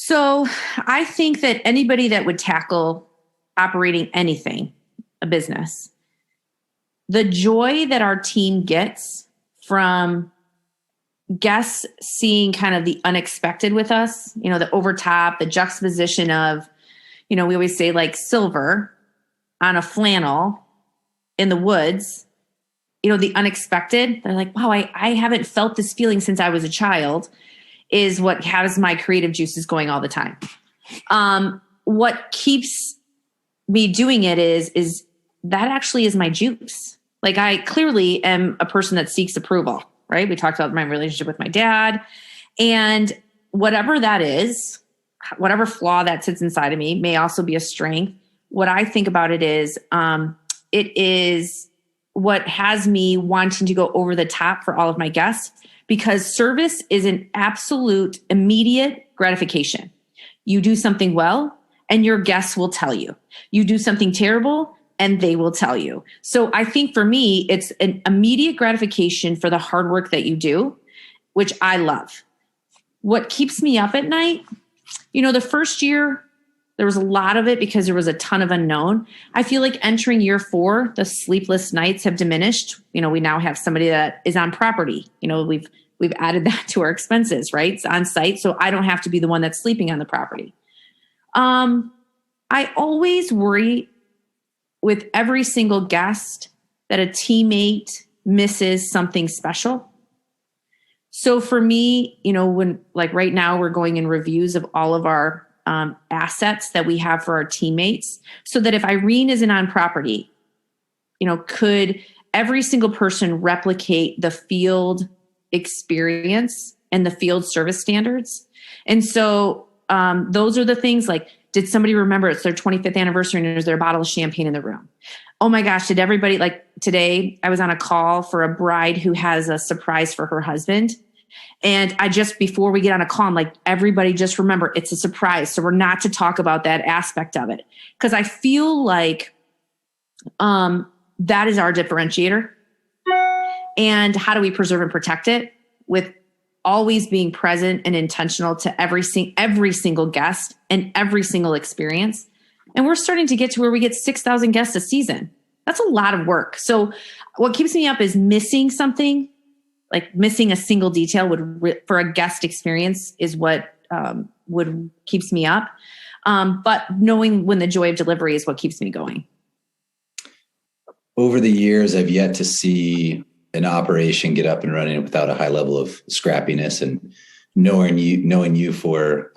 So I think that anybody that would tackle operating anything, a business, the joy that our team gets from guests seeing kind of the unexpected with us, the over top, the juxtaposition of, we always say like silver on a flannel in the woods, the unexpected. They're like, wow, I haven't felt this feeling since I was a child, is what has my creative juices going all the time. What keeps me doing it is that actually is my juice. Like, I clearly am a person that seeks approval, right? We talked about my relationship with my dad, and whatever that is, whatever flaw that sits inside of me may also be a strength. What I think about it is what has me wanting to go over the top for all of my guests, because service is an absolute immediate gratification. You do something well and your guests will tell you. You do something terrible and they will tell you. So I think for me, it's an immediate gratification for the hard work that you do, which I love. What keeps me up at night, the first year, there was a lot of it because there was a ton of unknown. I feel like entering year 4, the sleepless nights have diminished. We now have somebody that is on property. We've added that to our expenses, right? It's on site, so I don't have to be the one that's sleeping on the property. I always worry with every single guest that a teammate misses something special. So for me, when like right now we're going in reviews of all of our assets that we have for our teammates, so that if Irene isn't on property, could every single person replicate the field experience and the field service standards? And so those are the things like, did somebody remember it's their 25th anniversary and there's their bottle of champagne in the room? Oh my gosh, did everybody, like today I was on a call for a bride who has a surprise for her husband. And before we get on a call, I'm like, everybody just remember it's a surprise. So we're not to talk about that aspect of it. Because I feel like that is our differentiator. And how do we preserve and protect it? With always being present and intentional to every single guest and every single experience. And we're starting to get to where we get 6,000 guests a season. That's a lot of work. So what keeps me up is missing something. Like missing a single detail for a guest experience is what keeps me up. But knowing when the joy of delivery is what keeps me going. Over the years, I've yet to see an operation get up and running without a high level of scrappiness. And knowing you for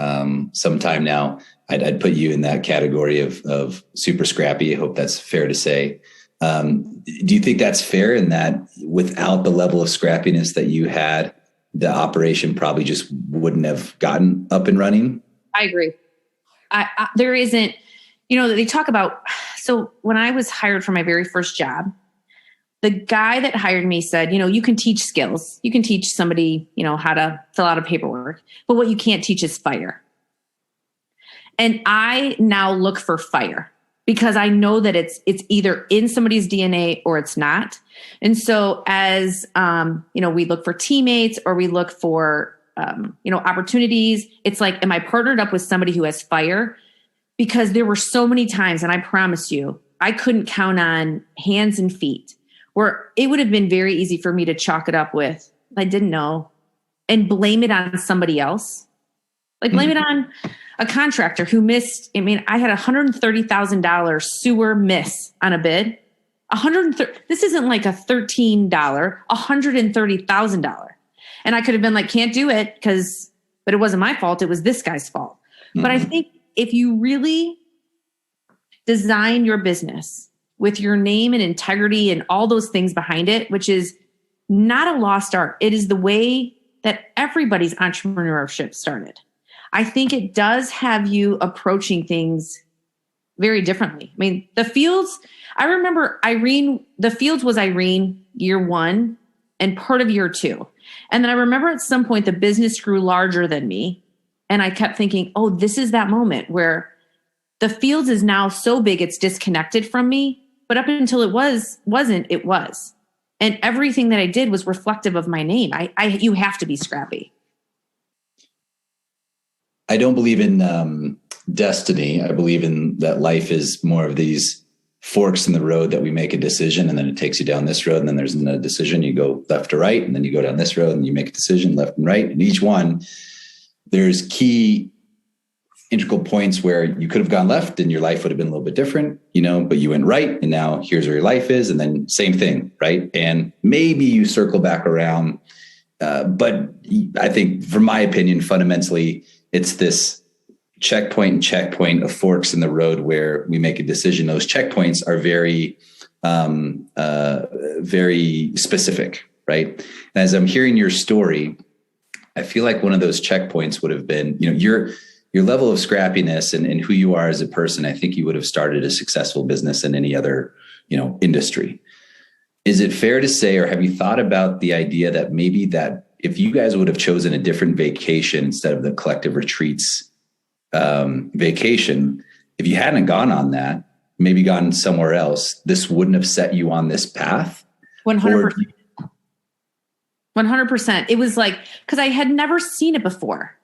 some time now, I'd put you in that category of super scrappy. I hope that's fair to say. Do you think that's fair, in that without the level of scrappiness that you had, the operation probably just wouldn't have gotten up and running? I agree. There isn't, they talk about, so when I was hired for my very first job, the guy that hired me said, you can teach skills. You can teach somebody, how to fill out a paperwork, but what you can't teach is fire. And I now look for fire, because I know that it's either in somebody's DNA or it's not. And so as, we look for teammates or we look for, opportunities, it's like, am I partnered up with somebody who has fire? Because there were so many times, and I promise you, I couldn't count on hands and feet, where it would have been very easy for me to chalk it up with, I didn't know, and blame it on somebody else. Like blame it on a contractor who missed. I had $130,000 sewer miss on a bid. This isn't like a $13, $130,000. And I could have been like, can't do it but it wasn't my fault. It was this guy's fault. Mm-hmm. But I think if you really design your business with your name and integrity and all those things behind it, which is not a lost art, it is the way that everybody's entrepreneurship started. I think it does have you approaching things very differently. I mean, the fields, I remember Irene, the fields was Irene year 1 and part of year 2. And then I remember at some point the business grew larger than me. And I kept thinking, oh, this is that moment where the fields is now so big it's disconnected from me. But up until it wasn't, it was. And everything that I did was reflective of my name. You have to be scrappy. I don't believe in destiny. I believe in that life is more of these forks in the road that we make a decision and then it takes you down this road. And then there's a decision, you go left to right, and then you go down this road and you make a decision left and right. And each one, there's key integral points where you could have gone left and your life would have been a little bit different, but you went right and now here's where your life is. And then same thing, right? And maybe you circle back around. But I think, from my opinion, fundamentally, it's this checkpoint of forks in the road where we make a decision. Those checkpoints are very, very specific, right? And as I'm hearing your story, I feel like one of those checkpoints would have been, your level of scrappiness and who you are as a person. I think you would have started a successful business in any other, industry. Is it fair to say, or have you thought about the idea that maybe that if you guys would have chosen a different vacation instead of the collective retreats vacation, if you hadn't gone on that, maybe gone somewhere else, this wouldn't have set you on this path? 100%. 100%. It was like, because I had never seen it before.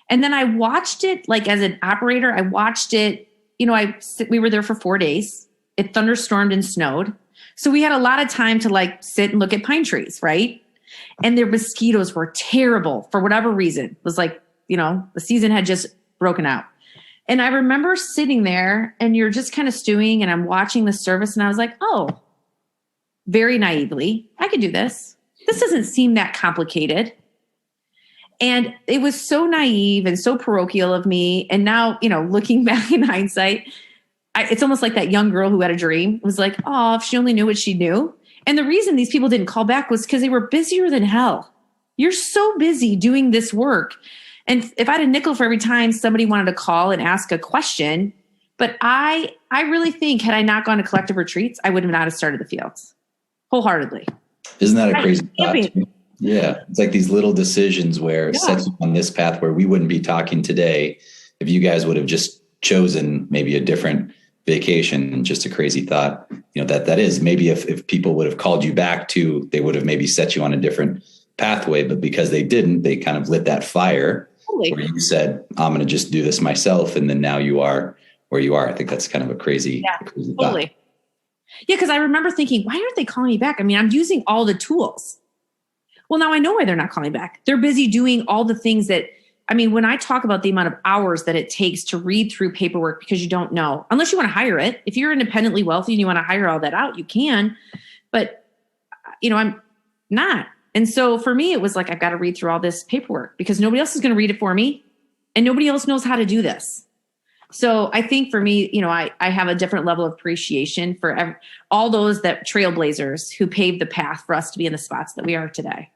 And then I watched it, like as an operator, I watched it, we were there for 4 days. It thunderstormed and snowed. So we had a lot of time to like sit and look at pine trees, right? And their mosquitoes were terrible for whatever reason. It was like, the season had just broken out. And I remember sitting there and you're just kind of stewing and I'm watching the service and I was like, oh, very naively, I could do this. This doesn't seem that complicated. And it was so naive and so parochial of me. And now, looking back in hindsight, it's almost like that young girl who had a dream. It was like, oh, if she only knew what she knew. And the reason these people didn't call back was because they were busier than hell. You're so busy doing this work. And if I had a nickel for every time somebody wanted to call and ask a question, but I really think had I not gone to collective retreats, I would have not have started the fields wholeheartedly. Isn't that a crazy thought? Yeah. It's like these little decisions where it sets you on this path where we wouldn't be talking today if you guys would have just chosen maybe a different vacation. And just a crazy thought, that is maybe if people would have called you back to, they would have maybe set you on a different pathway, but because they didn't, they kind of lit that fire where you said, I'm going to just do this myself. And then now you are where you are. I think that's kind of a crazy thought. Totally. Yeah. Cause I remember thinking, why aren't they calling me back? I mean, I'm using all the tools. Well, now I know why they're not calling back. They're busy doing all the things that, when I talk about the amount of hours that it takes to read through paperwork because you don't know, unless you want to hire it. If you're independently wealthy and you want to hire all that out, you can. But, I'm not. And so for me, it was like, I've got to read through all this paperwork because nobody else is going to read it for me and nobody else knows how to do this. So I think for me, I have a different level of appreciation for all those that trailblazers who paved the path for us to be in the spots that we are today.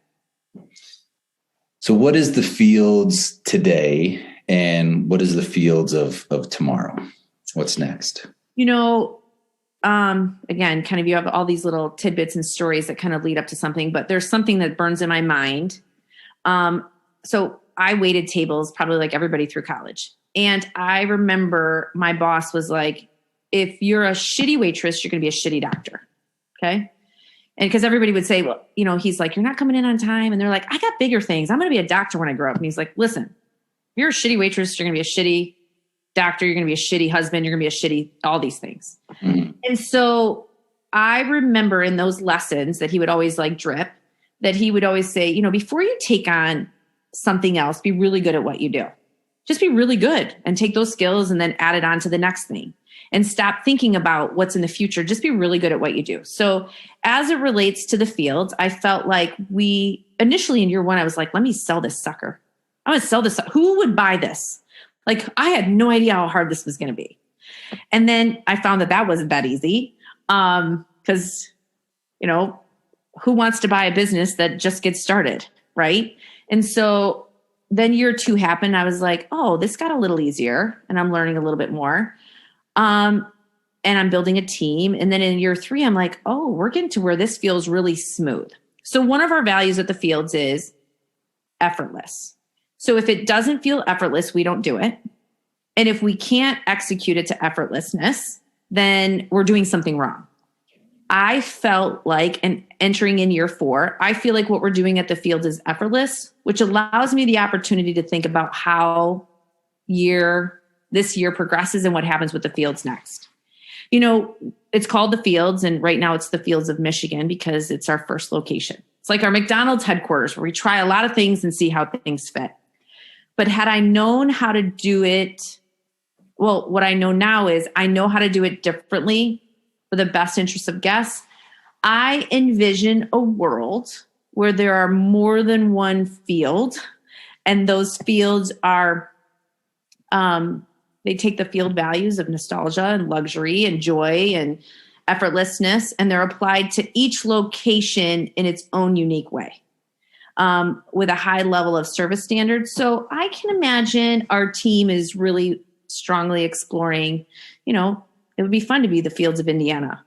So what is the fields today and what is the fields of tomorrow? What's next? Again, kind of you have all these little tidbits and stories that kind of lead up to something, but there's something that burns in my mind. So I waited tables probably like everybody through college. And I remember my boss was like, if you're a shitty waitress, you're going to be a shitty doctor. Okay. And because everybody would say, well, he's like, you're not coming in on time. And they're like, I got bigger things. I'm going to be a doctor when I grow up. And he's like, listen, if you're a shitty waitress, you're going to be a shitty doctor. You're going to be a shitty husband. You're going to be a shitty, all these things. Mm-hmm. And so I remember in those lessons that he would always like drip, that he would always say, before you take on something else, be really good at what you do. Just be really good and take those skills and then add it on to the next thing. And stop thinking about what's in the future. Just be really good at what you do. So as it relates to the fields, I felt like initially in year 1, I was like, let me sell this sucker. I'm going to sell this. Who would buy this? Like I had no idea how hard this was going to be. And then I found that wasn't that easy. Because, who wants to buy a business that just gets started? Right. And so then year 2 happened. I was like, oh, this got a little easier and I'm learning a little bit more. And I'm building a team. And then in year 3, I'm like, oh, we're getting to where this feels really smooth. So one of our values at the Fields is effortless. So if it doesn't feel effortless, we don't do it. And if we can't execute it to effortlessness, then we're doing something wrong. I felt like, and entering in year 4, I feel like what we're doing at the Fields is effortless, which allows me the opportunity to think about how this year progresses and what happens with the Fields next. It's called the Fields, and right now it's the Fields of Michigan because it's our first location. It's like our McDonald's headquarters where we try a lot of things and see how things fit. But had I known how to do it, well, what I know now is I know how to do it differently for the best interest of guests. I envision a world where there are more than one field, and those fields are they take the field values of nostalgia and luxury and joy and effortlessness, and they're applied to each location in its own unique way, with a high level of service standards. So I can imagine our team is really strongly exploring, it would be fun to be the Fields of Indiana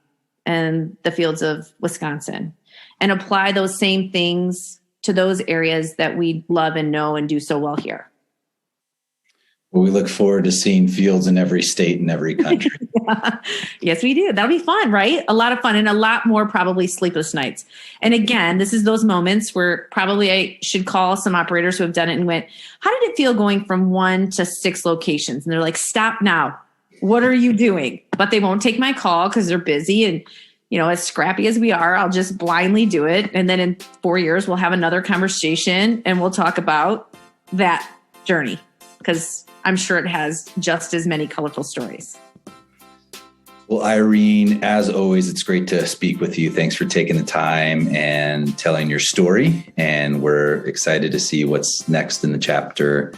and the Fields of Wisconsin and apply those same things to those areas that we love and know and do so well here. Well, we look forward to seeing fields in every state and every country. Yeah. Yes, we do. That'll be fun, right? A lot of fun and a lot more probably sleepless nights. And again, this is those moments where probably I should call some operators who have done it and went, how did it feel going from 1 to 6 locations? And they're like, stop now. What are you doing? But they won't take my call because they're busy. And, as scrappy as we are, I'll just blindly do it. And then in 4 years, we'll have another conversation and we'll talk about that journey because I'm sure it has just as many colorful stories. Well, Irene, as always, it's great to speak with you. Thanks for taking the time and telling your story. And we're excited to see what's next in the chapter,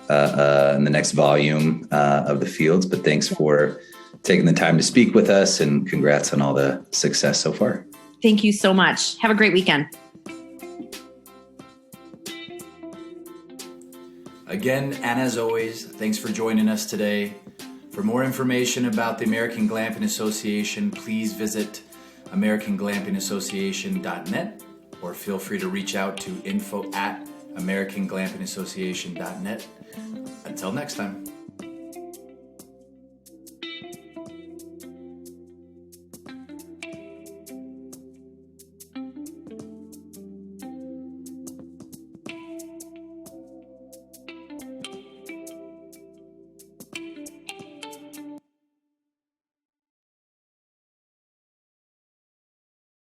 in the next volume of the Fields. But thanks for taking the time to speak with us, and congrats on all the success so far. Thank you so much. Have a great weekend. Again, and as always, thanks for joining us today. For more information about the American Glamping Association, please visit americanglampingassociation.net or feel free to reach out to info@americanglampingassociation.net. Until next time.